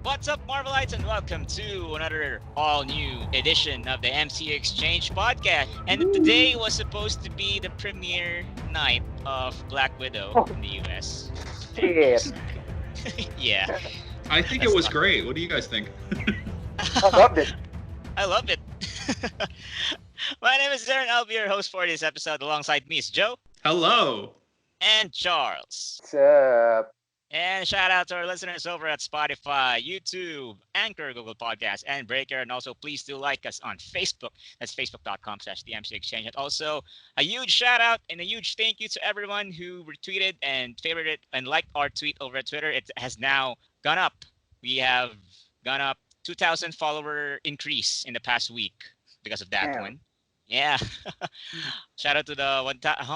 What's up, Marvelites, and welcome to another all-new edition of the MCUExchange podcast. And today was supposed to be the premiere night of Black Widow Oh, in the US. shit. Yeah, I think it let's was talk. great. What do you guys think? I loved it. I love it. My name is Darren. I'll be your host for this episode. Alongside me is Joe Hello. and Charles. What's up? And shout out to our listeners over at Spotify, YouTube, Anchor, Google Podcasts, and Breaker. And also, please do like us on Facebook. That's facebook.com/TheMCUExchange. And also, a huge shout out and a huge thank you to everyone who retweeted and favorited and liked our tweet over at Twitter. It has now gone up. We have gone up 2,000 follower increase in the past week because of that Damn. one. Yeah. Shout out to the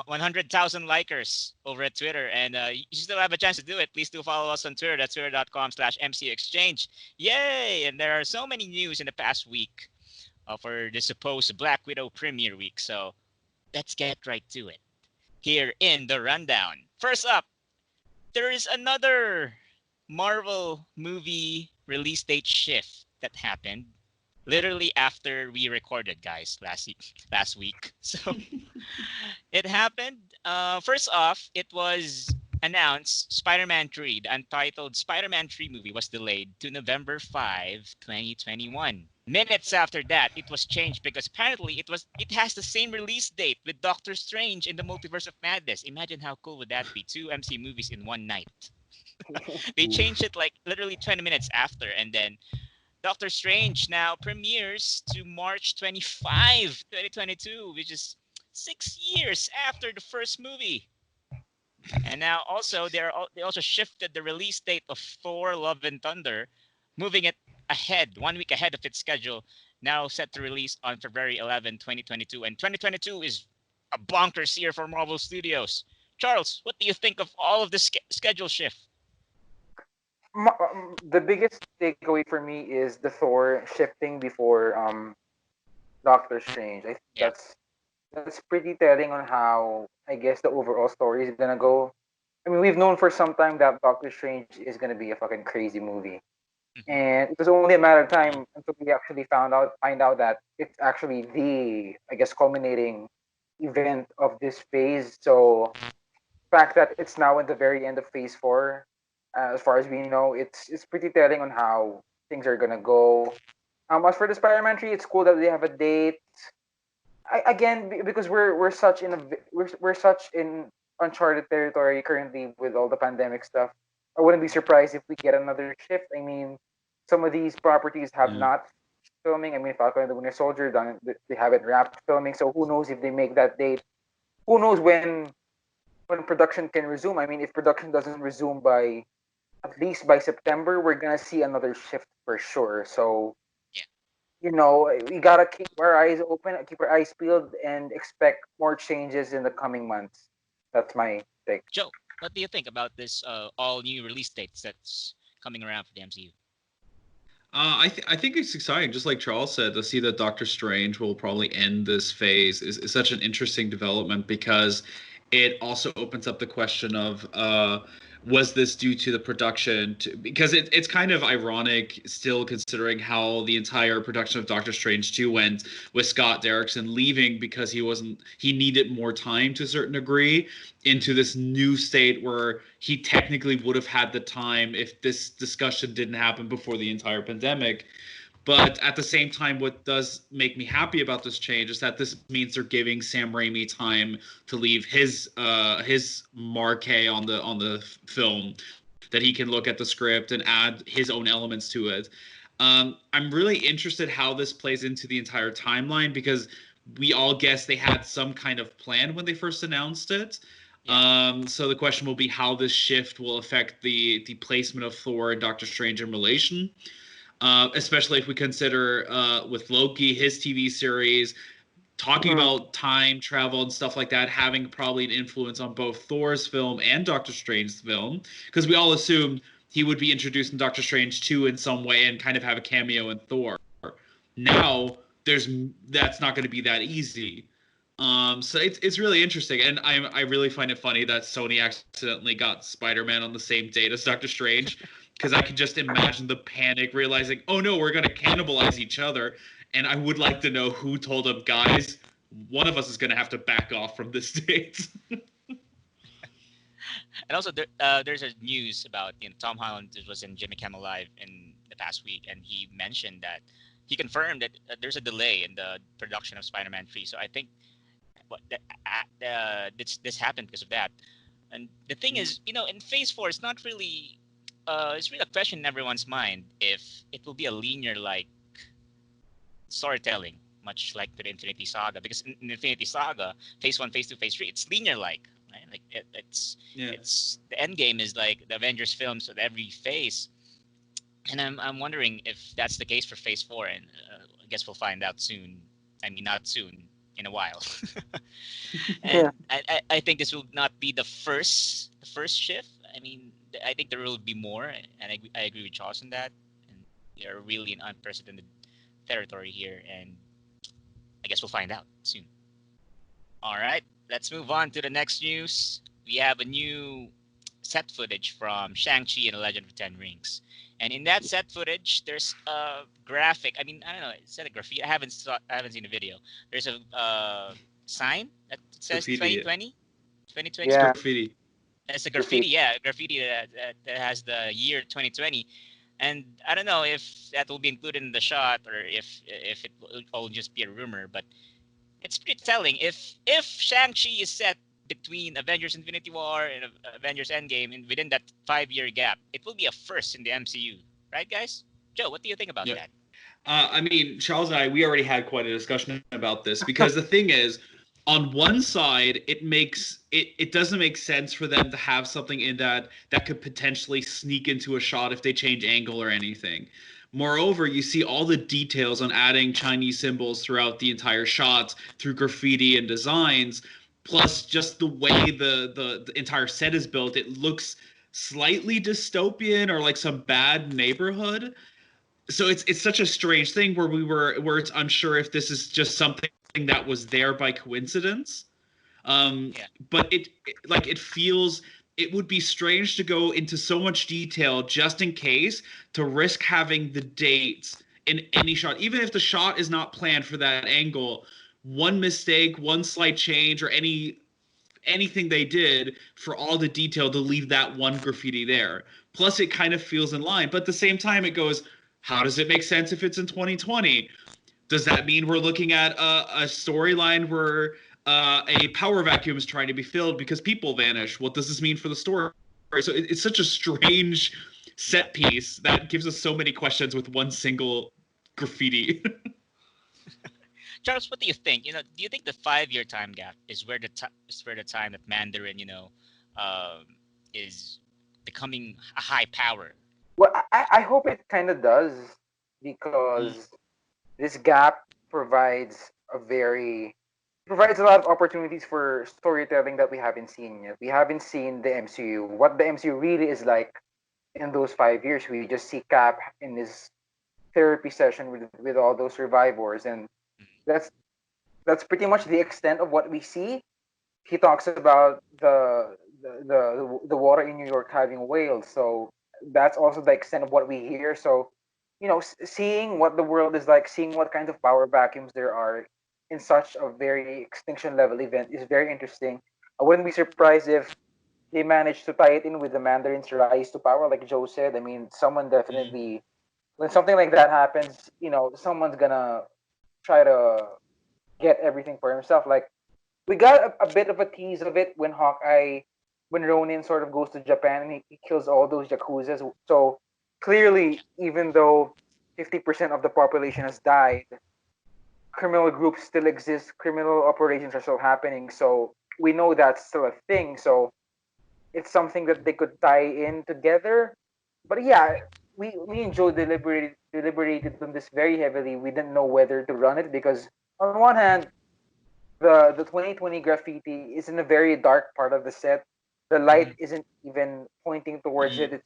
100,000 likers over at Twitter. And you still have a chance to do it. Please do follow us on Twitter. That's twitter.com/MCUExchange. Yay! And there are so many news in the past week for the supposed Black Widow premiere week. So let's get right to it. Here in the rundown. First up, there is another Marvel movie release date shift that happened literally after we recorded, guys, last week. So it happened. First off, it was announced Spider-Man 3, the untitled Spider-Man 3 movie was delayed to November 5, 2021. Minutes after that, it was changed because apparently it has the same release date with Doctor Strange in the Multiverse of Madness. Imagine how cool would that be? 2 MC movies in one night. They changed it like literally 20 minutes after, and then Doctor Strange now premieres to March 25, 2022, which is 6 years after the first movie. And now also they also shifted the release date of Thor: Love and Thunder, moving it ahead, 1 week ahead of its schedule. Now set to release on February 11, 2022. And 2022 is a bonkers year for Marvel Studios. Charles, what do you think of all of this schedule shift? The biggest takeaway for me is the Thor shifting before Doctor Strange. I think Yeah. that's pretty telling on how I guess the overall story is gonna go. I mean, we've known for some time that Doctor Strange is gonna be a fucking crazy movie, Mhm. and it was only a matter of time until we actually find out that it's actually the, I guess, culminating event of this phase. So fact that it's now in the very end of phase four, as far as we know, it's pretty telling on how things are gonna go. As for the Spider-Man tree, it's cool that they have a date. Because we're such in we're such in uncharted territory currently with all the pandemic stuff. I wouldn't be surprised if we get another shift. I mean, some of these properties have Yeah. not filming. I mean, Falcon and the Winter Soldier done, they haven't wrapped filming, so who knows if they make that date? Who knows when production can resume? I mean, if production doesn't resume by at least by September, we're gonna see another shift for sure. So Yeah. we gotta keep our eyes open, keep our eyes peeled, and expect more changes in the coming months. That's my take. Joe, what do you think about this all new release dates that's coming around for the MCU? I think it's exciting, just like Charles said, to see that Doctor Strange will probably end this phase is such an interesting development because it also opens up the question of was this due to the production? Because it's kind of ironic still considering how the entire production of Doctor Strange 2 went with Scott Derrickson leaving because he needed more time to a certain degree into this new state where he technically would have had the time if this discussion didn't happen before the entire pandemic. But at the same time, what does make me happy about this change is that this means they're giving Sam Raimi time to leave his marquee on the film, that he can look at the script and add his own elements to it. I'm really interested how this plays into the entire timeline because we all guess they had some kind of plan when they first announced it. So the question will be how this shift will affect the placement of Thor and Doctor Strange in relation. Especially if we consider with Loki, his TV series, talking about time travel and stuff like that, having probably an influence on both Thor's film and Doctor Strange's film, because we all assumed he would be introduced in Doctor Strange 2 in some way and kind of have a cameo in Thor. Now, that's not going to be that easy. So it's really interesting, and I really find it funny that Sony accidentally got Spider-Man on the same date as Doctor Strange. because I could just imagine the panic, realizing, oh no, we're going to cannibalize each other. And I would like to know who told them, guys, one of us is going to have to back off from this date. And also, there's a news about Tom Holland was in Jimmy Kimmel Live in the past week, and he mentioned that he confirmed that there's a delay in the production of Spider-Man 3. So I think this happened because of that. And the thing is, in Phase 4, it's not really it's really a question in everyone's mind if it will be a linear like storytelling, much like the Infinity Saga, because in Infinity Saga, Phase 1, Phase 2, Phase 3, it's linear like. Right? Like it's the end game is like the Avengers films of every phase, and I'm wondering if that's the case for Phase 4, and I guess we'll find out soon. I mean, not soon, in a while. And I think this will not be the first shift. I mean, I think there will be more, and I agree with Charles on that. And they're really in unprecedented territory here, and I guess we'll find out soon. All right, let's move on to the next news. We have a new set footage from Shang-Chi and the Legend of the Ten Rings. And in that set footage, there's a graphic. I mean, I don't know. Is that a graffiti? I haven't seen the video. There's a sign that says Graffiti. 2020. 2020. It's graffiti. It's a graffiti. Yeah, graffiti that has the year 2020. And I don't know if that will be included in the shot or if it will all just be a rumor. But it's pretty telling. If Shang-Chi is set between Avengers Infinity War and Avengers Endgame and within that 5-year gap, it will be a first in the MCU. Right, guys? Joe, what do you think about that? I mean, Charles and I, we already had quite a discussion about this because the thing is, on one side, it doesn't make sense for them to have something in that could potentially sneak into a shot if they change angle or anything. Moreover, you see all the details on adding Chinese symbols throughout the entire shots through graffiti and designs, plus just the way the entire set is built. It looks slightly dystopian or like some bad neighborhood. So it's such a strange thing where it's unsure if this is just something that was there by coincidence. But it feels it would be strange to go into so much detail just in case to risk having the dates in any shot, even if the shot is not planned for that angle. One mistake, one slight change, or anything they did for all the detail to leave that one graffiti there. Plus, it kind of feels in line, but at the same time, it goes, how does it make sense if it's in 2020? Does that mean we're looking at a storyline where a power vacuum is trying to be filled because people vanish? What does this mean for the story? So it's such a strange set piece that gives us so many questions with one single graffiti. Charles, what do you think? Do you think the 5-year time gap is where the time that Mandarin, is becoming a high power? Well, I hope it kind of does, because this gap provides a lot of opportunities for storytelling that we haven't seen yet. We haven't seen the MCU, what the MCU really is like in those 5 years. We just see Cap in his therapy session with all those survivors, and that's pretty much the extent of what we see. He talks about the water in New York having whales, so that's also the extent of what we hear. So, seeing what the world is like, seeing what kind of power vacuums there are in such a very extinction level event is very interesting. I wouldn't be surprised if they managed to tie it in with the Mandarin's rise to power, like Joe said. I mean, someone definitely, when something like that happens, someone's gonna try to get everything for himself. Like, we got a bit of a tease of it when Ronin sort of goes to Japan and he kills all those Yakuzas. So clearly, even though 50% of the population has died, criminal groups still exist, criminal operations are still happening. So we know that's still a thing. So it's something that they could tie in together. But yeah, we and Joe deliberated on this very heavily. We didn't know whether to run it because on one hand, the 2020 graffiti is in a very dark part of the set. The light isn't even pointing towards it.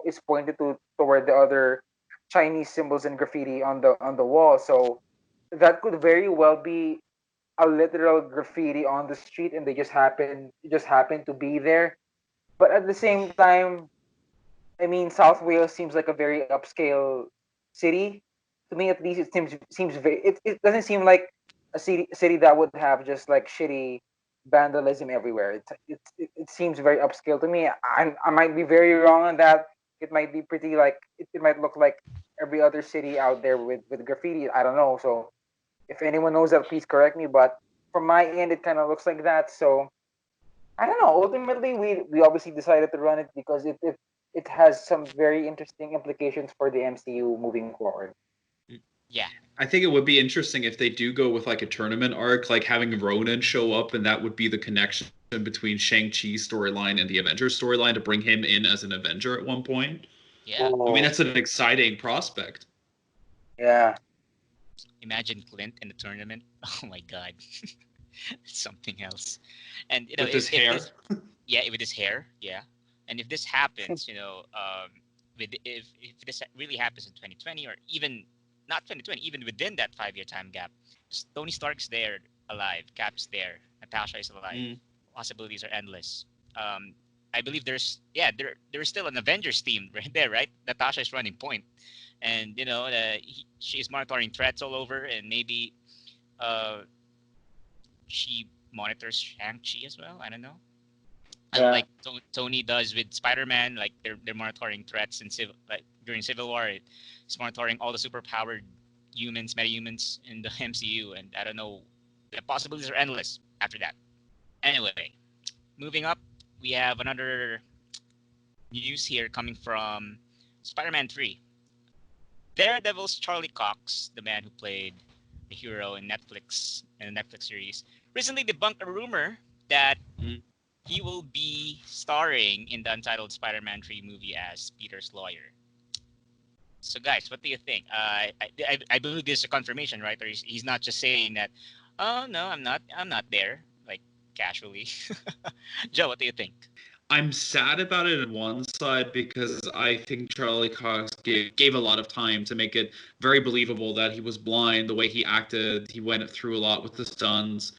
It's pointed toward the other Chinese symbols and graffiti on the wall. So that could very well be a literal graffiti on the street, and they just happen to be there. But at the same time, I mean, South Wales seems like a very upscale city. To me, at least, it seems very. It doesn't seem like a city that would have just like shitty vandalism everywhere. It seems very upscale to me. I might be very wrong on that. It might be pretty like it might look like every other city out there with graffiti. I don't know. So if anyone knows that, please correct me. But from my end, it kind of looks like that. So I don't know. Ultimately, we obviously decided to run it because it has some very interesting implications for the MCU moving forward. Yeah. I think it would be interesting if they do go with like a tournament arc, like having Ronan show up, and that would be the connection between Shang-Chi's storyline and the Avengers storyline to bring him in as an Avenger at one point. Yeah. I mean, Oh, that's an exciting prospect. yeah, Imagine Clint in the tournament. Oh my God. It's something else. And With his if hair. this, yeah, with his hair, yeah. And if this happens, if this really happens in 2020 or even not 2020, even within that 5 year time gap, Tony Stark's there alive, Cap's there, Natasha is alive. Mm. Possibilities are endless. Um, I believe there's still an Avengers team right there, right? Natasha is running point, and she's monitoring threats all over, and maybe uh, she monitors ShangChi as well. I don't know. yeah, Unlike Tony does with SpiderMan, like they're monitoring threats in like during Civil War, it's monitoring all the superpowered humans, metahumans in the MCU, and I don't know, the possibilities are endless after that. Anyway, moving up, we have another news here coming from Spider-Man 3. Daredevil's Charlie Cox, the man who played the hero in the Netflix series, recently debunked a rumor that Mm. he will be starring in the untitled Spider-Man 3 movie as Peter's lawyer. So, guys, what do you think? I believe this is a confirmation, right? Or he's not just saying that, oh, no, I'm not there, like casually. Joe, what do you think? I'm sad about it on one side because I think Charlie Cox gave a lot of time to make it very believable that he was blind, the way he acted. He went through a lot with the stunts.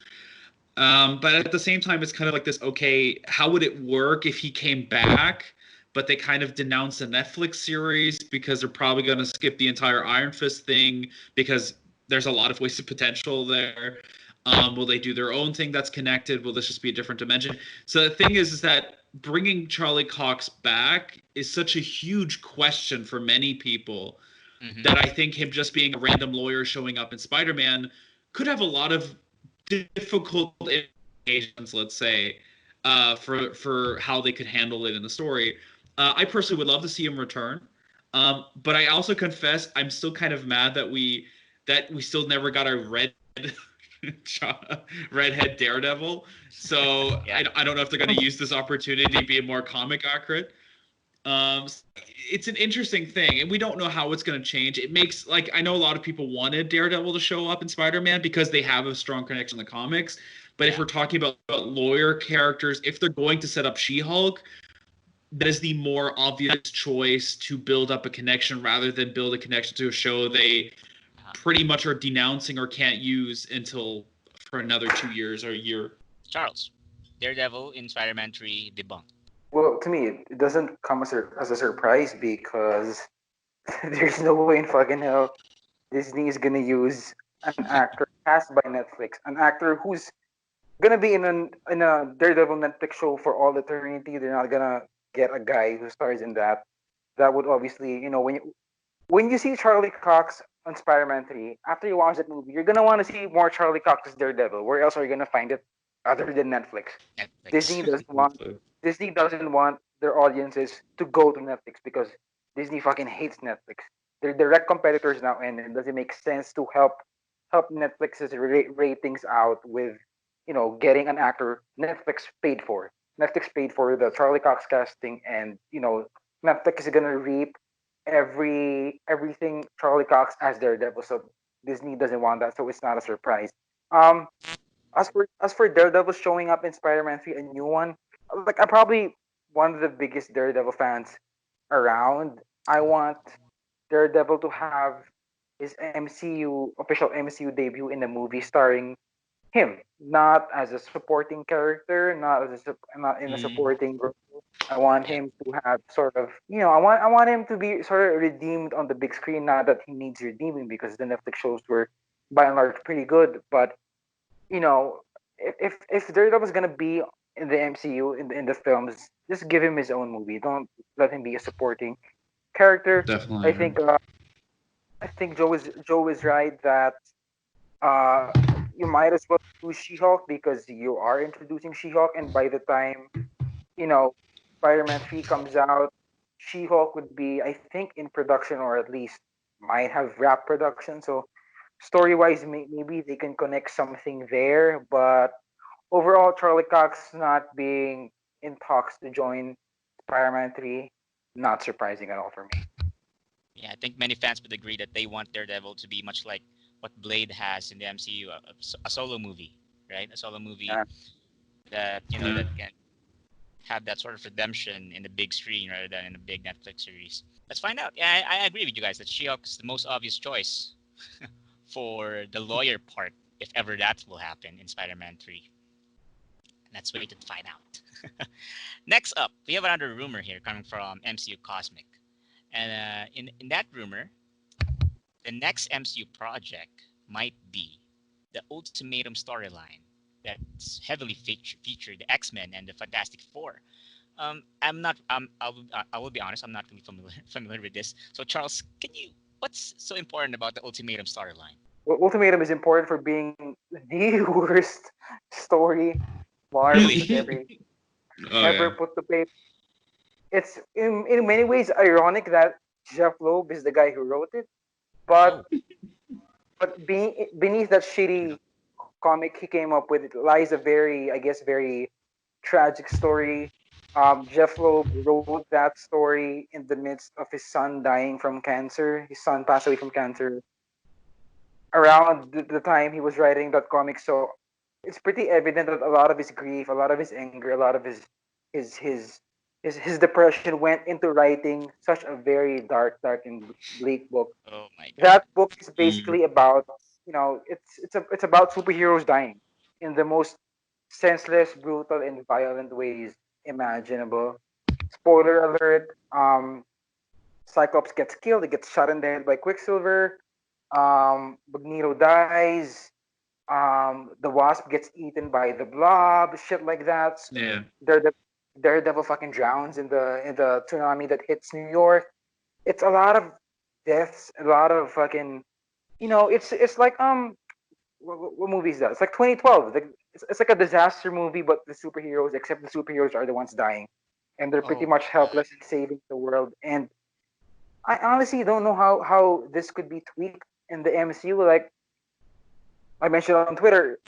But at the same time, it's kind of like this, okay, how would it work if he came back? But they kind of denounced the Netflix series because they're probably going to skip the entire Iron Fist thing because there's a lot of wasted potential there. Will they do their own thing that's connected? Will this just be a different dimension? So the thing is that bringing Charlie Cox back is such a huge question for many people Mm-hmm. that I think him just being a random lawyer showing up in Spider-Man could have a lot of difficult implications, let's say, for how they could handle it in the story. I personally would love to see him return, but I also confess I'm still kind of mad that we still never got a redhead Daredevil. So Yeah. I don't know if they're going to use this opportunity to be more comic accurate. It's an interesting thing, and we don't know how it's going to change. It makes like I know a lot of people wanted Daredevil to show up in Spider-Man because they have a strong connection in the comics. But if Yeah. we're talking about lawyer characters, if they're going to set up She-Hulk, that is the more obvious choice to build up a connection rather than build a connection to a show they Uh-huh. pretty much are denouncing or can't use until for another 2 years or a year. Charles, Daredevil in Spider-Man 3 debunked. well, to me, it doesn't come as a surprise because there's no way in fucking hell Disney is gonna use an actor cast by Netflix, an actor who's gonna be in a Daredevil Netflix show for all eternity. They're not gonna get a guy who stars in that. That would obviously, when you see Charlie Cox on Spider-Man 3, after you watch that movie, you're gonna want to see more Charlie Cox as Daredevil. Where else are you gonna find it other than Netflix? Disney Netflix. doesn't want Disney doesn't want their audiences to go to Netflix because Disney fucking hates Netflix. They're direct competitors now, and it doesn't make sense to help Netflix's ratings out with getting an actor Netflix paid for. Netflix paid for the Charlie Cox casting, and Netflix is gonna reap everything Charlie Cox as Daredevil. So Disney doesn't want that, so it's not a surprise. Um, as for Daredevil showing up in Spider-Man 3, a new one, like I'm probably one of the biggest Daredevil fans around. I want Daredevil to have his MCU official MCU debut in a movie starring him, not as a supporting character, not in a Mm, supporting role. I want Yeah. him to have sort of, I want him to be sort of redeemed on the big screen. Not that he needs redeeming because the Netflix shows were by and large pretty good, but you know, if Daredevil is gonna be in the MCU in the films, just give him his own movie. Don't let him be a supporting character. I definitely. think uh, I think Joe is right that uh, you might as well do She-Hulk because you are introducing She-Hulk, and by the time you know Spider-Man 3 comes out, She-Hulk would be, I think, in production or at least might have wrapped production. So story-wise, maybe they can connect something there, but overall, Charlie Cox not being in talks to join Spider-Man 3, not surprising at all for me. Yeah, I think many fans would agree that they want Daredevil to be much like what Blade has in the MCU, a solo movie, right? A solo movie Yeah. that Yeah. that can have that sort of redemption in the big screen rather than in a big Netflix series. Let's find out. Yeah, I agree with you guys that She-Hulk is the most obvious choice for the lawyer part, if ever that will happen in Spider-Man 3. Let's wait and find out. Next up, we have another rumor here coming from MCU Cosmic. And in that rumor, the next MCU project might be the Ultimatum storyline that's heavily featured the X-Men and the Fantastic Four. I'm not. I will be honest. I'm not really familiar with this. So Charles, can you? What's so important about the Ultimatum storyline? Well, Ultimatum is important for being the worst story Marvel Really? could Oh ever yeah. put to paper. It's in many ways ironic that Jeff Loeb is the guy who wrote it, but Oh, beneath that shitty comic he came up with lies a very, I guess, very tragic story. Jeff Loeb wrote that story in the midst of his son dying from cancer. His son passed away from cancer around the time he was writing that comic. So it's pretty evident that a lot of his grief, a lot of his anger, a lot of his his his depression went into writing such a very dark and bleak book. oh my God. That book is Mm. basically about, it's about superheroes dying in the most senseless, brutal, and violent ways imaginable. Spoiler alert: Cyclops gets killed. He gets shot in the head by Quicksilver. Magneto dies. The Wasp gets eaten by the Blob. Shit like that. Yeah. Daredevil, Daredevil fucking drowns in the tsunami that hits New York. It's a lot of deaths, a lot of fucking. It's like what movie is that? It's like 2012. It's like a disaster movie, but the superheroes, except the superheroes, are the ones dying, and they're pretty Oh my much God. helpless in saving the world. And I honestly don't know how this could be tweaked in the MCU. Like I mentioned on Twitter,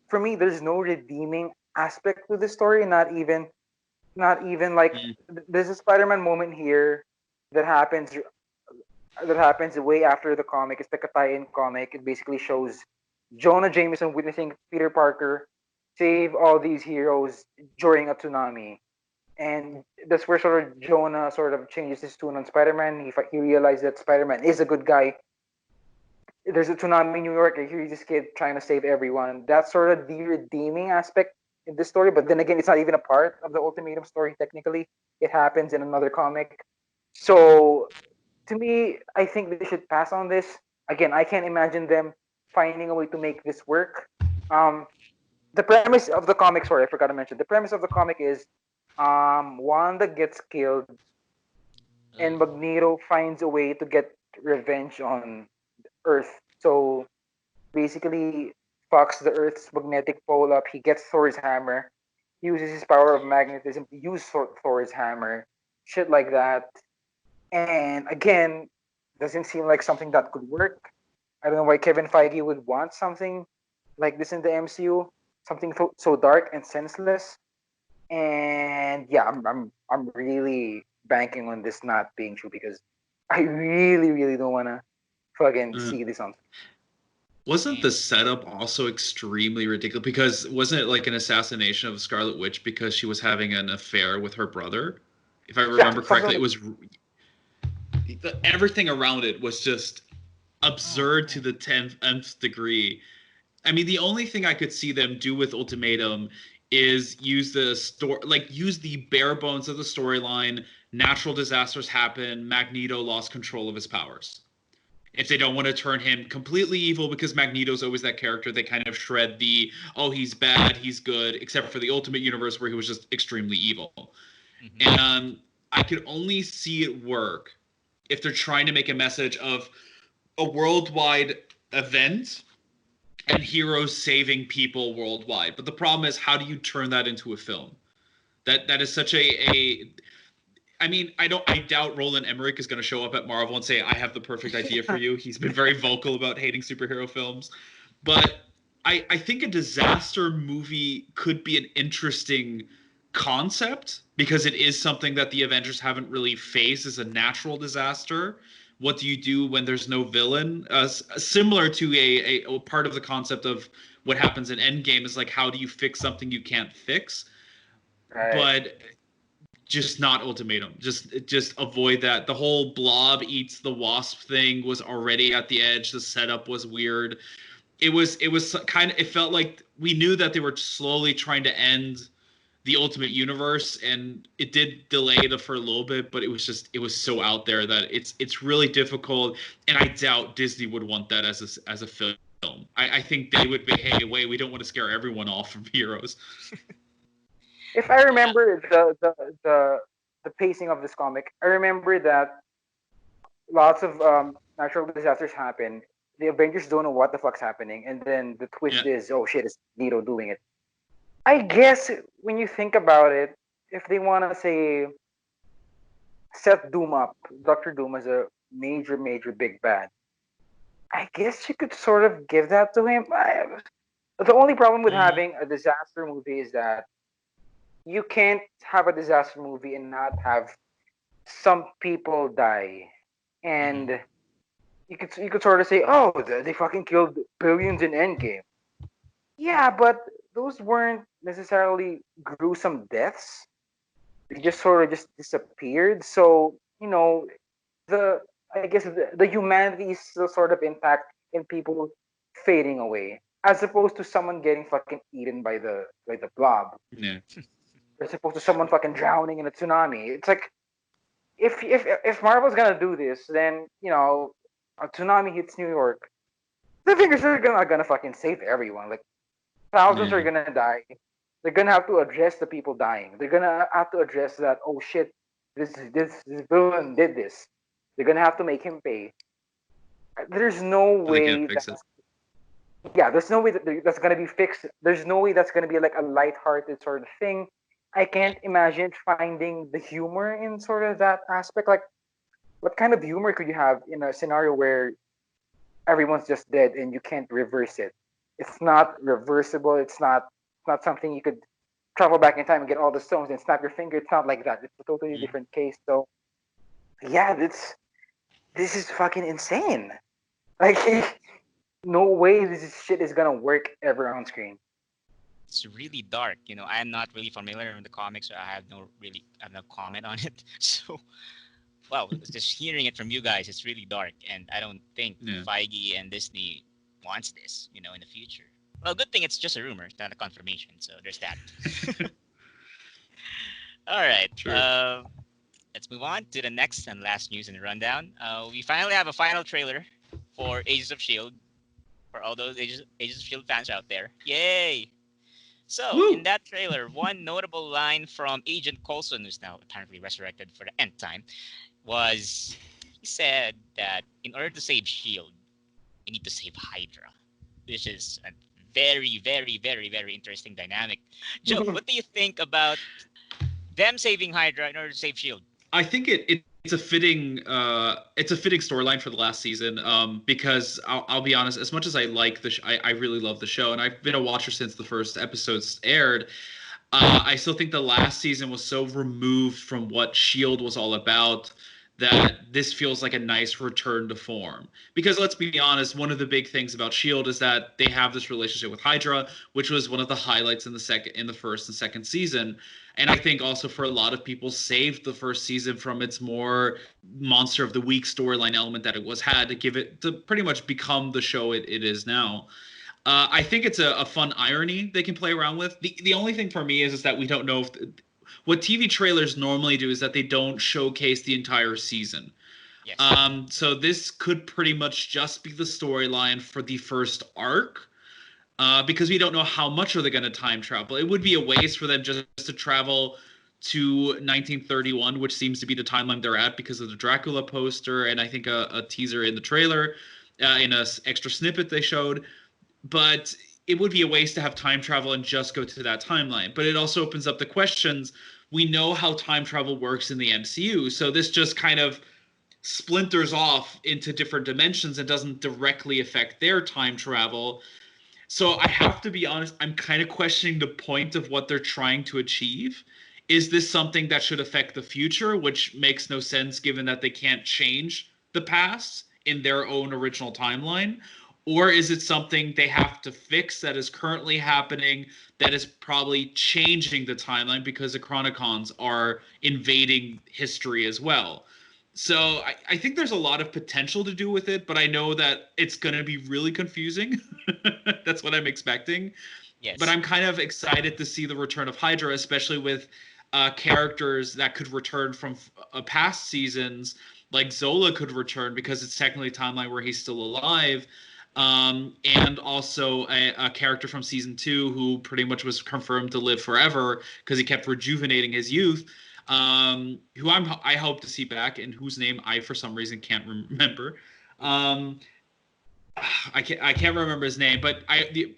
for me, there's no redeeming aspect to the story. Not even like Mm. there's a Spider-Man moment here that happens way after the comic. It's like a tie-in comic. It basically shows Jonah Jameson witnessing Peter Parker save all these heroes during a tsunami. And that's where sort of Jonah sort of changes his tune on Spider-Man. He realized that Spider-Man is a good guy. There's a tsunami in New York, and here's this kid trying to save everyone. That's sort of the redeeming aspect in this story. But then again, it's not even a part of the Ultimatum story technically. It happens in another comic. So to me, I think they should pass on this. Again, I can't imagine them finding a way to make this work. Um, the premise of the comic, sorry, I forgot to mention. The premise of the comic is Wanda gets killed, Ugh. and Magneto finds a way to get revenge on Earth. So basically fucks the Earth's magnetic pole up. He gets Thor's hammer, uses his power of magnetism to use Thor's hammer, shit like that. And again, doesn't seem like something that could work. I don't know why Kevin Feige would want something like this in the MCU, something so dark and senseless. And yeah, I'm really banking on this not being true because I really really don't want to fucking Uh, see this on. wasn't Man. the setup also extremely ridiculous? Because wasn't it like an assassination of Scarlet Witch because she was having an affair with her brother? If I Yeah, remember something correctly, it like was everything around it was just Oh absurd to man. the 10th degree. I mean, the only thing I could see them do with Ultimatum is use the bare bones of the storyline. Natural disasters happen. Magneto lost control of his powers. If they don't want to turn him completely evil, because Magneto's always that character, they kind of shred the, oh, he's bad, he's good, except for the Ultimate Universe where he was just extremely evil. Mm-hmm. And I could only see it work if they're trying to make a message of a worldwide event and heroes saving people worldwide. But the problem is, how do you turn that into a film? That is such I mean, I doubt Roland Emmerich is going to show up at Marvel and say, I have the perfect idea for you. He's been very vocal about hating superhero films. But I think a disaster movie could be an interesting concept, because it is something that the Avengers haven't really faced as a natural disaster. What do you do when there's no villain? Similar to a part of the concept of what happens in Endgame is like, how do you fix something you can't fix? Right. But just not Ultimatum. Just avoid that. The whole Blob eats the Wasp thing was already at the edge. The setup was weird. It was kind of, it felt like we knew that they were slowly trying to end the Ultimate Universe, and it did delay it for a little bit, but it was so out there that it's really difficult, and I doubt Disney would want that as a film. I think they would be, hey, wait, we don't want to scare everyone off from heroes. If I remember the pacing of this comic, I remember that lots of natural disasters happen. The Avengers don't know what the fuck's happening, and then the twist is, oh shit, it's Nito doing it. I guess when you think about it, if they want to say set Doom up, Doctor Doom as a major big bad, I guess you could sort of give that to him. The only problem with having a disaster movie is that you can't have a disaster movie and not have some people die, and you could sort of say, oh, they fucking killed billions in Endgame. Yeah, but those weren't necessarily gruesome deaths. They just sort of just disappeared. So, I guess the humanity is still sort of intact in people fading away, as opposed to someone getting fucking eaten by the blob. Yeah. As opposed to someone fucking drowning in a tsunami. It's like, if Marvel's gonna do this, then a tsunami hits New York, the Avengers are gonna fucking save everyone. Like, thousands are gonna die. They're gonna have to address the people dying. They're gonna have to address that, oh shit, this villain did this. They're gonna have to make him pay. There's no way there's no way that's gonna be fixed. There's no way that's gonna be like a lighthearted sort of thing. I can't imagine finding the humor in sort of that aspect. Like, what kind of humor could you have in a scenario where everyone's just dead and you can't reverse it? It's not reversible. It's not something you could travel back in time and get all the stones and snap your finger. It's not like that. It's a totally different case. So, yeah, this is fucking insane. Like, no way this shit is gonna work ever on screen. It's really dark. I am not really familiar with the comics, so I have no comment on it. So, well, just hearing it from you guys, it's really dark, and I don't think Feige and Disney wants this, in the future. Well, good thing it's just a rumor, it's not a confirmation. So there's that. All right. Sure. Let's move on to the next and last news in the rundown. We finally have a final trailer for Agents of S.H.I.E.L.D. for all those Agents of S.H.I.E.L.D. fans out there. Yay! So, in that trailer, one notable line from Agent Coulson, who's now apparently resurrected for the nth time, was he said that in order to save S.H.I.E.L.D., you need to save Hydra, which is a very, very, very, very interesting dynamic. Joe, what do you think about them saving Hydra in order to save S.H.I.E.L.D.? I think it's a fitting storyline for the last season, because I'll be honest, as much as I like I really love the show, and I've been a watcher since the first episodes aired. I still think the last season was so removed from what S.H.I.E.L.D. was all about that this feels like a nice return to form. Because let's be honest, one of the big things about S.H.I.E.L.D. is that they have this relationship with Hydra, which was one of the highlights in the first and second season. And I think also for a lot of people saved the first season from its more Monster of the Week storyline element that it had to give it to pretty much become the show it is now. I think it's a fun irony they can play around with. The only thing for me is that we don't know if what TV trailers normally do is that they don't showcase the entire season. Yes. So this could pretty much just be the storyline for the first arc, because we don't know how much are they going to time travel. It would be a waste for them just to travel to 1931, which seems to be the timeline they're at because of the Dracula poster and I think a teaser in the trailer, in a extra snippet they showed. But it would be a waste to have time travel and just go to that timeline. But it also opens up the questions. We know how time travel works in the MCU, so this just kind of splinters off into different dimensions and doesn't directly affect their time travel. So I have to be honest, I'm kind of questioning the point of what they're trying to achieve. Is this something that should affect the future, which makes no sense given that they can't change the past in their own original timeline? Or is it something they have to fix that is currently happening that is probably changing the timeline because the Chronicons are invading history as well? So I think there's a lot of potential to do with it, but I know that it's going to be really confusing. That's what I'm expecting. Yes. But I'm kind of excited to see the return of Hydra, especially with characters that could return from past seasons. Like Zola could return because it's technically a timeline where he's still alive. And also a character from season 2 who pretty much was confirmed to live forever because he kept rejuvenating his youth. Who I hope to see back, and whose name I for some reason can't remember. I can't remember his name, but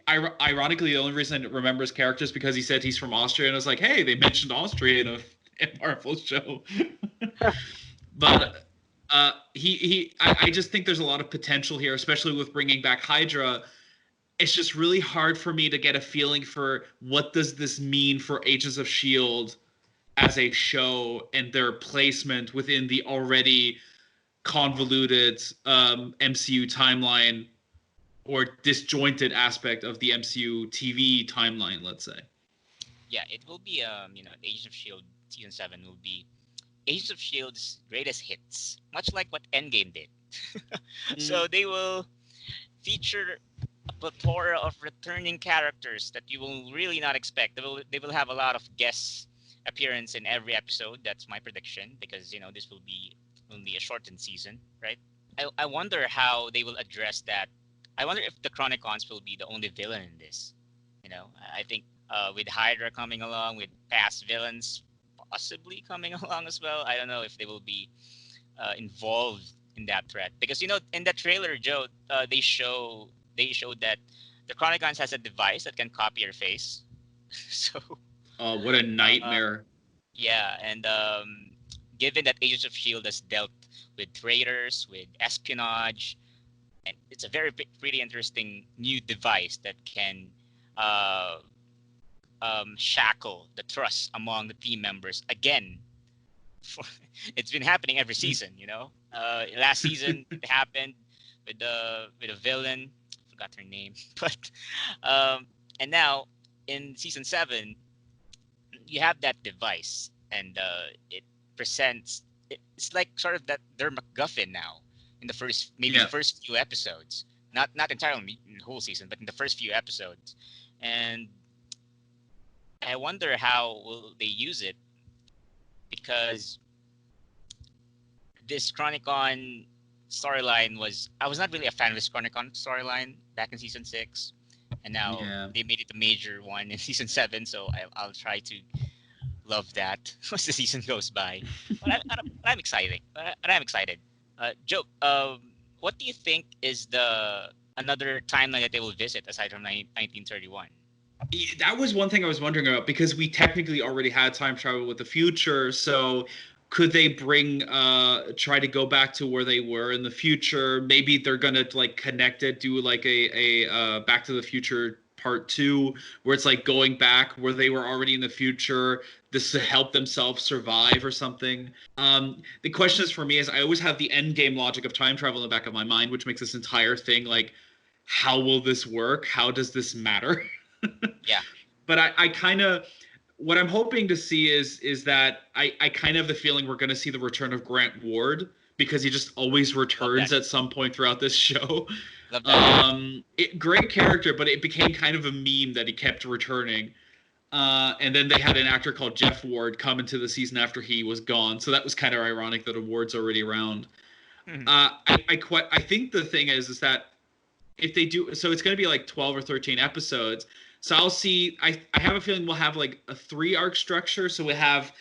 ironically the only reason I remember his character is because he said he's from Austria, and I was like, hey, they mentioned Austria in a Marvel show. But I just think there's a lot of potential here, especially with bringing back Hydra. It's just really hard for me to get a feeling for what does this mean for Agents of S.H.I.E.L.D. as a show and their placement within the already convoluted MCU timeline or disjointed aspect of the MCU TV timeline, let's say. Yeah, it will be Agents of S.H.I.E.L.D. season 7 will be Agents of S.H.I.E.L.D.'s greatest hits, much like what Endgame did. So they will feature a plethora of returning characters that you will really not expect. They will have a lot of guest appearance in every episode. That's my prediction, because this will be only a shortened season, right? I wonder how they will address that. I wonder if the Chronicons will be the only villain in this. I think with Hydra coming along, with past villains possibly coming along as well, I don't know if they will be involved in that threat, because in the trailer, Joe, they showed that the Chronicons has a device that can copy your face. So oh, what a nightmare. yeah, and given that Agents of S.H.I.E.L.D. has dealt with traitors, with espionage, and it's a very pretty interesting new device that can shackle the trust among the team members again. It's been happening every season, Last season it happened with a villain, forgot her name, but and now in season 7 you have that device, and it presents. It's like sort of that they're MacGuffin now in the first first few episodes, not entirely in the whole season, but in the first few episodes, and I wonder how will they use it, because this Chronicon storyline I was not really a fan of this Chronicon storyline back in season 6, and now they made it a major one in season 7. So I'll try to love that as the season goes by. But I'm excited. I'm excited. Joe, what do you think is another timeline that they will visit aside from 1931? That was one thing I was wondering about, because we technically already had time travel with the future. So could they try to go back to where they were in the future? Maybe they're gonna connect it, do a Back to the Future Part 2, where it's going back where they were already in the future, this to help themselves survive or something. The question is, for me, is I always have the end game logic of time travel in the back of my mind, which makes this entire thing how will this work? How does this matter? Yeah. But I kind of, what I'm hoping to see is that I kind of have the feeling we're going to see the return of Grant Ward, because he just always returns at some point throughout this show. Love that. Great character, but it became kind of a meme that he kept returning. And then they had an actor called Jeff Ward come into the season after he was gone, so that was kind of ironic that a Ward's already around. I think the thing is that if they do, so it's going to be like 12 or 13 episodes. So I'll see. I have a feeling we'll have like a 3-arc structure. So we have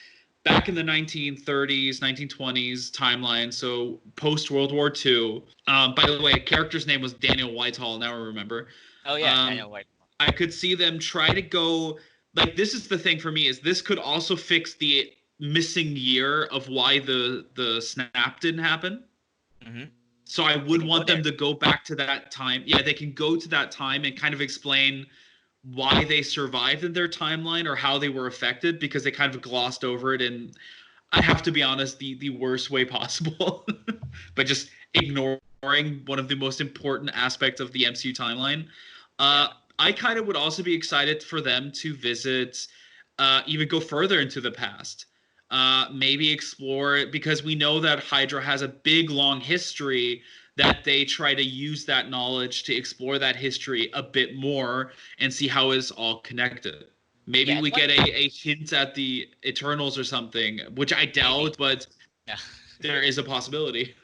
back in the 1930s, 1920s timeline. So post World War II. By the way, a character's name was Daniel Whitehall. Now I remember. Oh yeah, Daniel Whitehall. I could see them try to go. Like, this is the thing for me, is this could also fix the missing year of why the snap didn't happen. Mm-hmm. So I would want them to go back to that time. Yeah, they can go to that time and kind of explain why they survived in their timeline or how they were affected, because they kind of glossed over it in, I have to be honest, the worst way possible. But just ignoring one of the most important aspects of the MCU timeline. I kind of would also be excited for them to visit, even go further into the past. Maybe explore it, because we know that Hydra has a big, long history, that they try to use that knowledge to explore that history a bit more and see how it's all connected. Maybe we get a hint at the Eternals or something, which I doubt, but there is a possibility.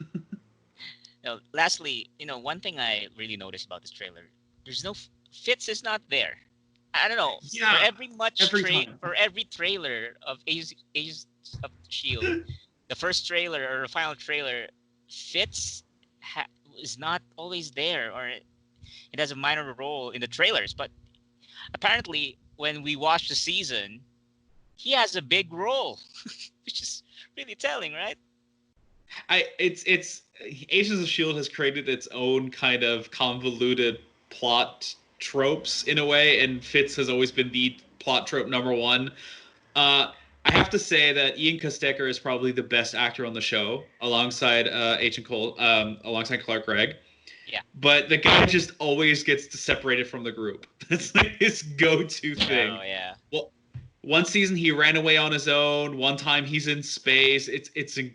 Lastly, one thing I really noticed about this trailer, there's no Fitz is not there. I don't know. Yeah, for every trailer of Agents of Shield, the first trailer or the final trailer, Fitz is not always there, or it has a minor role in the trailers. But apparently, when we watch the season, he has a big role, which is really telling, right? It's Agents of Shield has created its own kind of convoluted plot tropes in a way, and Fitz has always been the plot trope number one. I have to say that Ian Kostecker is probably the best actor on the show, alongside Agent Cole, alongside Clark Gregg. Yeah. But the guy just always gets separated from the group. That's like his go-to thing. Oh yeah. Well, one season he ran away on his own. One time he's in space. It's a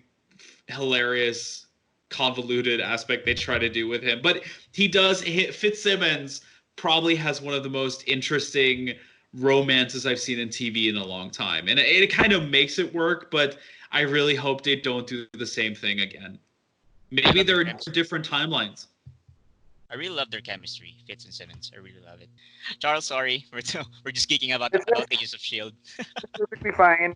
hilarious, convoluted aspect they try to do with him. But he does. Fitzsimmons probably has one of the most interesting romances I've seen in TV in a long time, and it kind of makes it work. But I really hope they don't do the same thing again. Maybe they're different timelines. I really love their chemistry, Fitz and Simmons. I really love it. Charles, sorry, we're just geeking about Agents of Shield. It's perfectly fine.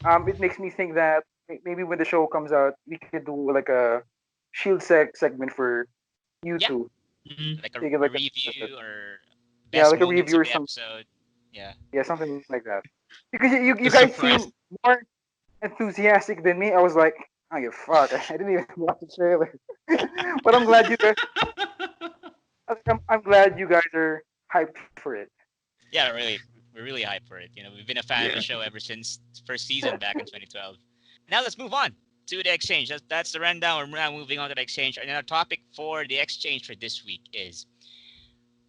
It makes me think that maybe when the show comes out, we could do like a Shield segment for you two. Mm-hmm. Like a review or like a review or something. Episode. Yeah, something like that. Because you guys seem more enthusiastic than me. I was like, oh, you fuck! I didn't even watch the trailer. But I'm glad you guys. I'm glad you guys are hyped for it. Yeah, really, we're really hyped for it. We've been a fan of the show ever since first season back in 2012. Now let's move on to the exchange. That's the rundown. We're now moving on to the exchange. And our topic for the exchange for this week is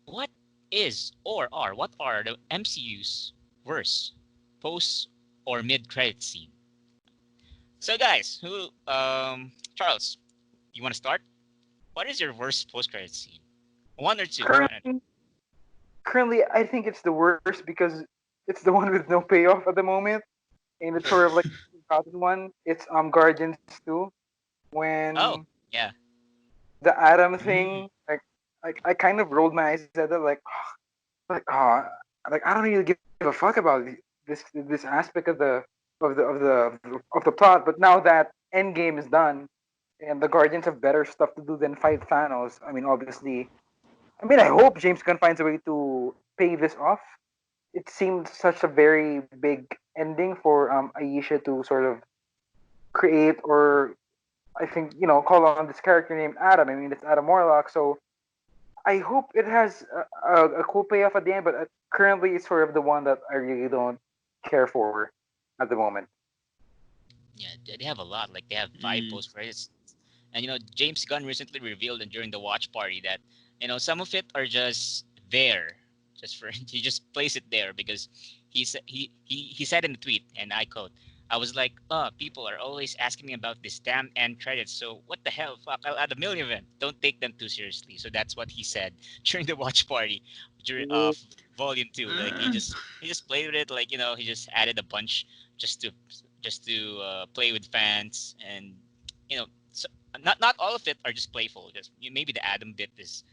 what are the MCU's worst post or mid-credit scene? So guys, Charles, you want to start? What is your worst post-credit scene? One or two? Currently, I think it's the worst because it's the one with no payoff at the moment, and it's sort of like the forgotten one. It's Guardians 2, when the Atom thing, like I kind of rolled my eyes at it, like I don't really give a fuck about this aspect of the plot. But now that Endgame is done, and the Guardians have better stuff to do than fight Thanos, I mean, obviously. I hope James Gunn finds a way to pay this off. It seemed such a very big ending for Aisha to sort of create, or I think, call on this character named Adam. I mean, it's Adam Warlock. So I hope it has a cool payoff at the end, but currently it's sort of the one that I really don't care for at the moment. Yeah, they have a lot. Like, they have 5 post-credits. And, James Gunn recently revealed during the watch party that some of it are just there, just for he just place it there because he said in the tweet, and I quote, "I was like, people are always asking me about this damn end credits. So what the hell? Fuck, I'll add a million of them. Don't take them too seriously." So that's what he said during the watch party during volume two. Like he just played with it. Like he just added a bunch just to play with fans, and so not all of it are just playful. Just maybe the Adam bit is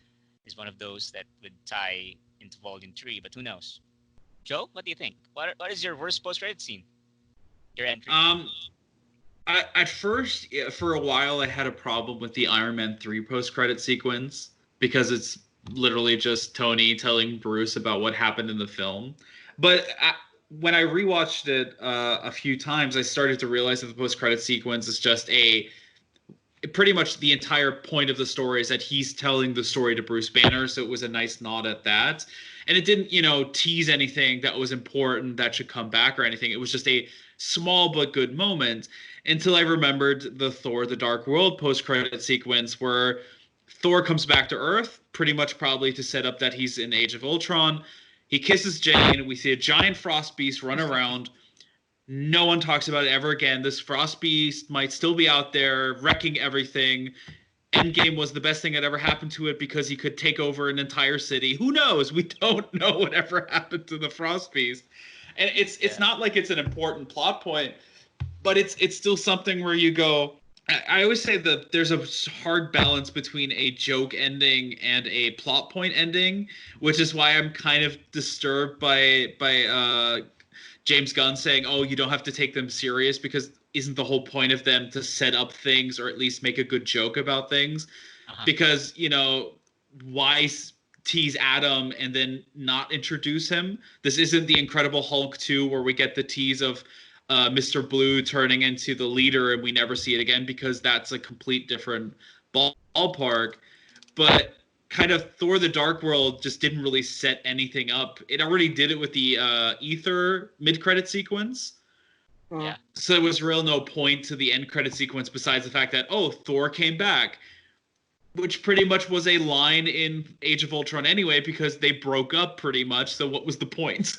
one of those that would tie into volume three, but who knows? Joe, what do you think? What is your worst post credit scene? Your entry. At first, for a while, I had a problem with the Iron Man 3 post-credit sequence because it's literally just Tony telling Bruce about what happened in the film. But when I rewatched it a few times, I started to realize that the post-credit sequence is just pretty much the entire point of the story is that he's telling the story to Bruce Banner, so it was a nice nod at that. And it didn't, tease anything that was important that should come back or anything. It was just a small but good moment until I remembered the Thor: The Dark World post-credit sequence where Thor comes back to Earth, pretty much probably to set up that he's in Age of Ultron. He kisses Jane. We see a giant frost beast run around. No one talks about it ever again. This frost beast might still be out there wrecking everything. Endgame was the best thing that ever happened to it because he could take over an entire city. Who knows? We don't know whatever happened to the frost beast. And it's not like it's an important plot point, but it's still something where you go. I always say that there's a hard balance between a joke ending and a plot point ending, which is why I'm kind of disturbed by James Gunn saying, "Oh, you don't have to take them serious," because isn't the whole point of them to set up things or at least make a good joke about things? Because why tease Adam and then not introduce him? This isn't the Incredible Hulk 2 where we get the tease of Mr. Blue turning into the leader and we never see it again, because that's a complete different ballpark. But kind of Thor: The Dark World just didn't really set anything up. It already did it with the Ether mid-credit sequence. Yeah. So there was real no point to the end credit sequence besides the fact that, Thor came back, which pretty much was a line in Age of Ultron anyway, because they broke up pretty much. So what was the point?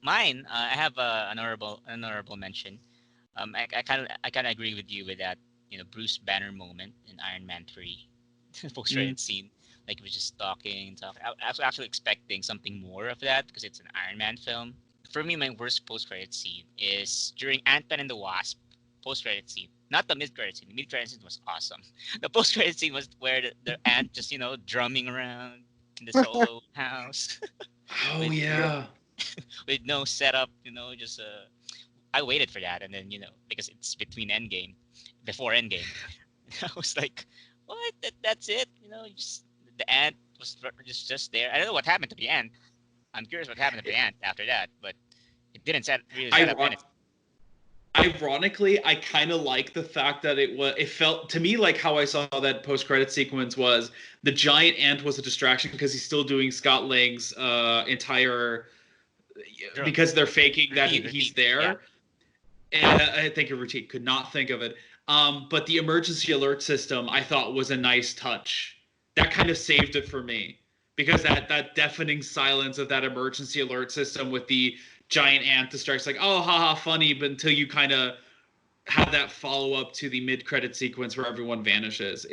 Mine, I have an honorable mention. I kind of agree with you with that. Bruce Banner moment in Iron Man 3, post credit scene. Like he was just talking. I was actually expecting something more of that because it's an Iron Man film. For me, my worst post-credit scene is during Ant-Man and the Wasp post-credit scene. Not the mid-credit scene. The mid-credit scene was awesome. The post-credit scene was where the ant just, drumming around in the solo house. Oh, yeah. With no setup, just I waited for that, and then because it's before Endgame, I was like, what? That's it? Just the ant was just there. I don't know what happened to the ant. I'm curious what happened to the ant after that, but it didn't really set up anything. Ironically, I kind of like the fact that it felt to me like how I saw that post-credit sequence was the giant ant was a distraction because he's still doing Scott Lang's entire because they're faking that he's there. Yeah. And I think a routine, could not think of it. But the emergency alert system I thought was a nice touch. That kind of saved it for me. Because that deafening silence of that emergency alert system with the giant ant distracts, like, oh, haha, funny, but until you kind of have that follow-up to the mid-credit sequence where everyone vanishes.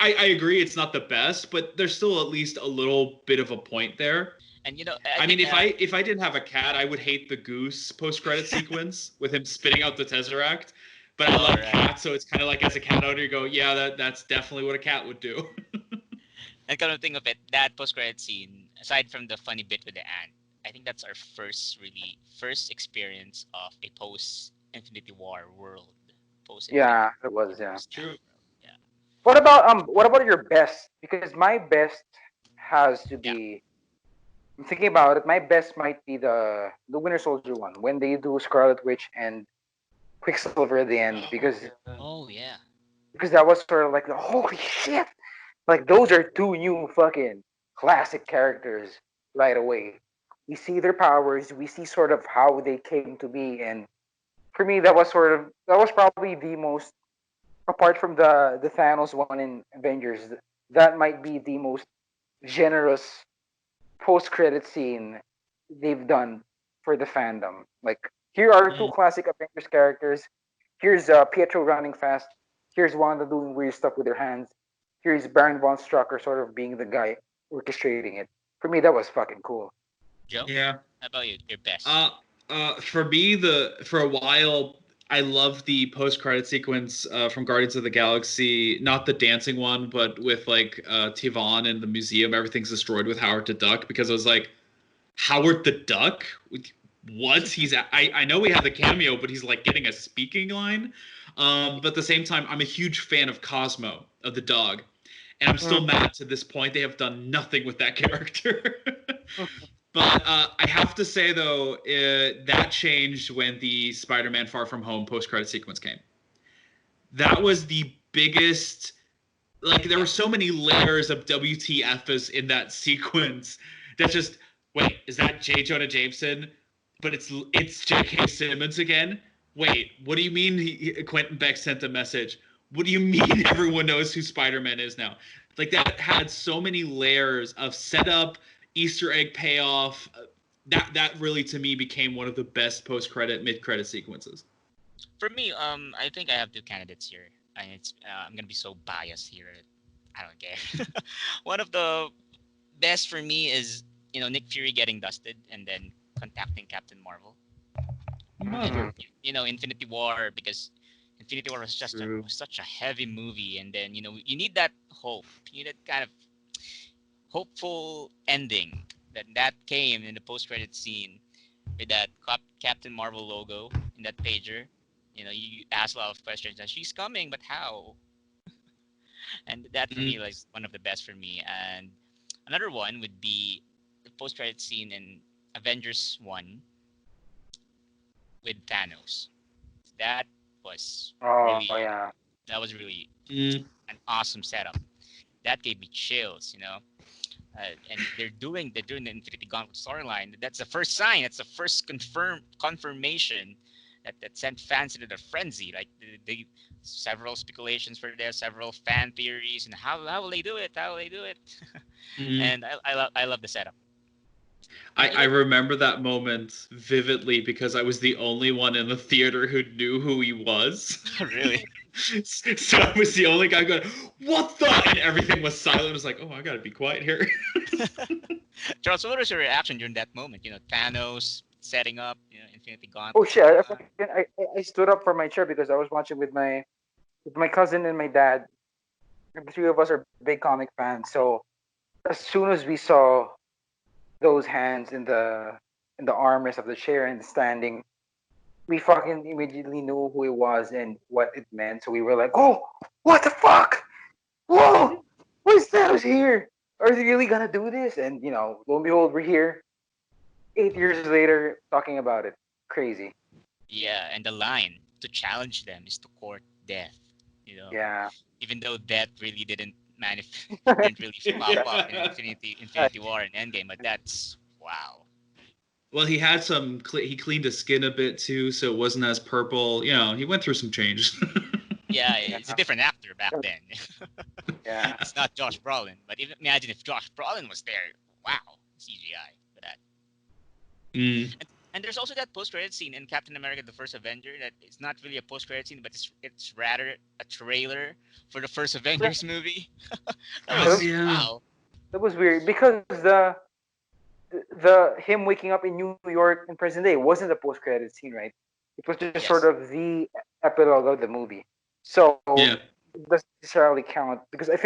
I agree it's not the best, but there's still at least a little bit of a point there. And if I didn't have a cat, I would hate the goose post-credit sequence with him spitting out the Tesseract. But I love cats, so it's kind of like as a cat owner, you go, yeah, that's definitely what a cat would do. And kind of think of it, that post-credit scene, aside from the funny bit with the ant, I think that's our first experience of a post-Infinity War world. Yeah, it was. Yeah. True. Yeah. What about your best? Because my best has to be. I'm thinking about it. My best might be the Winter Soldier one when they do Scarlet Witch and Quicksilver at the end, because that was sort of like the holy shit. Like those are two new fucking classic characters right away. We see their powers, we see sort of how they came to be, and for me that was probably the most, apart from the Thanos one in Avengers, that might be the most generous post credit scene they've done for the fandom. Like, here are two Mm. classic Avengers characters. Here's Pietro running fast. Here's Wanda doing weird stuff with her hands. Here's Baron von Strucker sort of being the guy orchestrating it. For me, that was fucking cool. Joe, Yeah. how about you? Your best. For me, for a while, I loved the post-credit sequence from Guardians of the Galaxy. Not the dancing one, but with like Tivon in the museum, everything's destroyed with Howard the Duck, because I was like, Howard the Duck? What? I know we had the cameo, but he's like getting a speaking line. But at the same time, I'm a huge fan of Cosmo, of the dog. And I'm still mad to this point. They have done nothing with that character. But I have to say, though, that changed when the Spider-Man Far From Home post-credit sequence came. That was the biggest... Like, there were so many layers of WTFs in that sequence that just... Wait, is that J. Jonah Jameson? But it's J.K. Simmons again? Wait, what do you mean Quentin Beck sent a message? What do you mean everyone knows who Spider-Man is now? Like, that had so many layers of setup, Easter egg payoff. That really, to me, became one of the best post-credit, mid-credit sequences. For me, I think I have two candidates here, and it's I'm gonna be so biased here. I don't care. One of the best for me is Nick Fury getting dusted and then contacting Captain Marvel. Mother. Infinity War, because Infinity War was just True. was such a heavy movie, and then you need that hope, you need that kind of hopeful ending that came in the post-credit scene with that Captain Marvel logo in that pager. You ask a lot of questions, and she's coming, but how? And that for me is one of the best for me. And another one would be the post-credit scene in Avengers 1 with Thanos. That was Oh really yeah. that was really Mm. an awesome setup. That gave me chills, and they're doing the Infinity Gauntlet storyline. That's the first sign. That's the first confirmation that sent fans into the frenzy. Like the several speculations were there, several fan theories, and how will they do it? How will they do it? And I love the setup. I remember that moment vividly because I was the only one in the theater who knew who he was. Really? So I was the only guy going, "What the?" And everything was silent. I was like, "Oh, I gotta be quiet here." Charles, what was your reaction during that moment? Thanos setting up, Infinity Oh Gauntlet. shit! I stood up from my chair because I was watching with my cousin and my dad. The three of us are big comic fans. So as soon as we saw those hands in the armrest of the chair and standing, we fucking immediately knew who it was and what it meant. So we were like, "Oh, what the fuck? Whoa, what is Thanos here? Are they really gonna do this?" And lo and behold, we're here 8 years later talking about it. Crazy. Yeah, and the line to challenge them is to court death. Yeah. Even though death really didn't really pop up in Infinity War and Endgame, but that's wow. Well, he had he cleaned his skin a bit too, so it wasn't as purple. He went through some changes. Yeah, it's a different actor back then. Yeah. It's not Josh Brolin, but even imagine if Josh Brolin was there. Wow, CGI for that. Mm. And there's also that post-credit scene in Captain America: The First Avenger that it's not really a post-credit scene, but it's rather a trailer for the first Avengers movie. That Oh was yeah. wow. That was weird because the him waking up in New York in present day wasn't a post credit scene, right? It was just sort Yes. of the epilogue of the movie. So Yeah. it doesn't necessarily count because I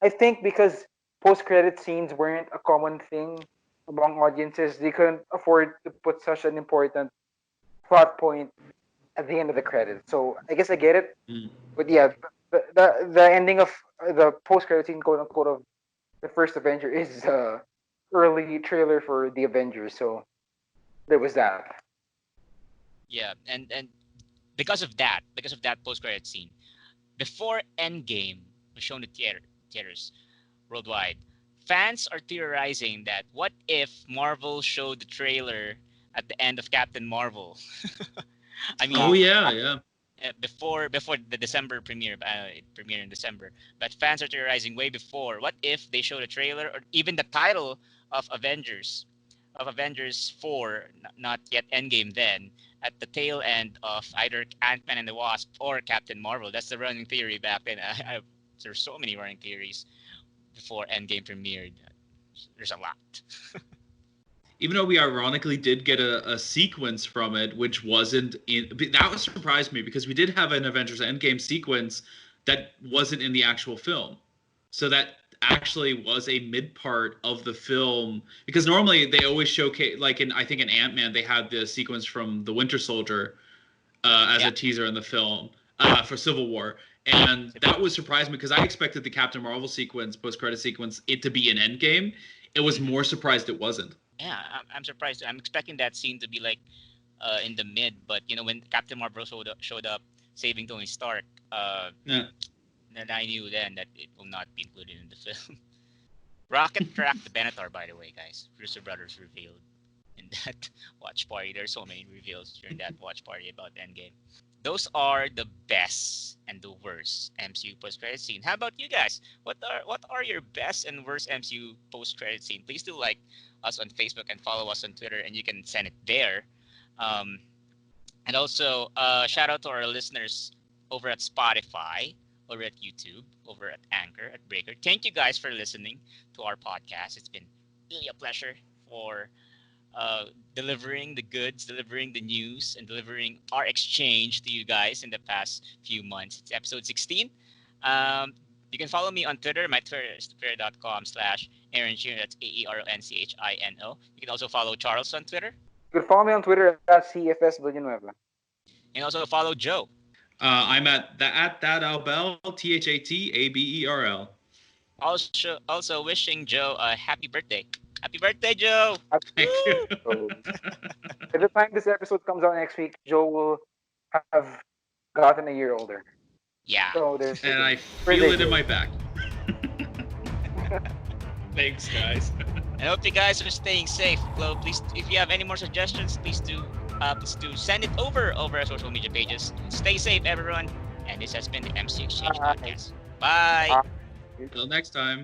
think because post credit scenes weren't a common thing among audiences, they couldn't afford to put such an important plot point at the end of the credits. So I guess I get it, Mm. but yeah, the ending of the post credit scene, quote unquote, of the first Avenger is early trailer for the Avengers. So there was that. Yeah, and because of that post-credit scene, before Endgame was shown to theaters worldwide, fans are theorizing that what if Marvel showed the trailer at the end of Captain Marvel? I Oh mean, yeah. before the December premiere, it premiered in December, but fans are theorizing way before. What if they showed a trailer or even the title of Avengers of Avengers 4, not yet Endgame then, at the tail end of either Ant-Man and the Wasp or Captain Marvel. That's the running theory back then. There's so many running theories before Endgame premiered. There's a lot. Even though we ironically did get a sequence from it, which wasn't in... That surprised me, because we did have an Avengers Endgame sequence that wasn't in the actual film. So that actually was a mid part of the film, because normally they always showcase, like I think in Ant-Man, they had the sequence from the Winter Soldier as a teaser in the film for Civil War. And that was surprising, because I expected the Captain Marvel sequence, post-credit sequence, it to be an Endgame. It was more surprised it wasn't. Yeah, I'm surprised. I'm expecting that scene to be like in the mid, but when Captain Marvel showed up saving Tony Stark, then I knew then that it will not be included in the film. Rocket tracked the Benatar, by the way, guys. Russo Brothers revealed in that watch party. There's so many reveals during that watch party about Endgame. Those are the best and the worst MCU post-credit scene. How about you guys? What are your best and worst MCU post-credit scene? Please do like us on Facebook and follow us on Twitter, and you can send it there. And also, shout out to our listeners over at Spotify, over at YouTube, over at Anchor, at Breaker. Thank you guys for listening to our podcast. It's been really a pleasure for delivering the goods, delivering the news, and delivering our exchange to you guys in the past few months. It's episode 16. You can follow me on Twitter. My Twitter is twitter.com/AaronChino. That's AeronChino. You can also follow Charles on Twitter. You can follow me on Twitter at CFS Villanueva. And also follow Joe. I'm at that Albel, THATABERL. Also wishing Joe a happy birthday. Happy birthday, Joe! Thank you. So, by the time this episode comes out next week, Joe will have gotten a year older. Yeah. So there's And I feel it in my back. Thanks, guys. I hope you guys are staying safe. Well, please, if you have any more suggestions, please do send it over our social media pages. Stay safe, everyone. And this has been the MC Exchange Podcast. Bye. Until next time.